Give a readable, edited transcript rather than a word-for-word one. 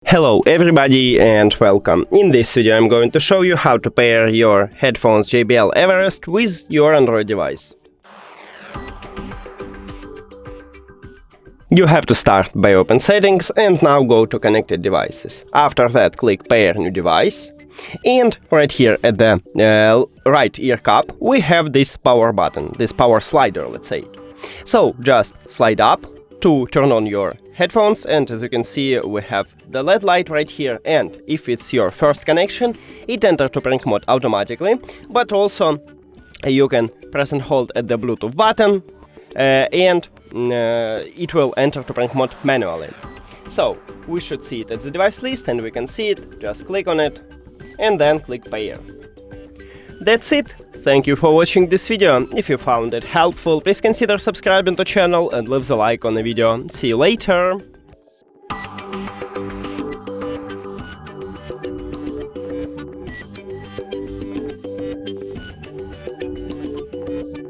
Hello everybody and welcome. In this video I'm going to show you how to pair your headphones JBL Everest with your Android device. You have to start by open settings and now go to connected devices. After that click pair new device, and right here at the right ear cup we have this power button, this power slider, let's say. So just slide up to turn on your headphones, and as you can see we have the LED light right here, and if it's your first connection it enters to prank mode automatically, but also you can press and hold at the Bluetooth button and it will enter to prank mode manually. So we should see it at the device list and we can see it, just click on it and then click pair. That's it. Thank you for watching this video. If you found it helpful, please consider subscribing to the channel and leave the like on the video. See you later!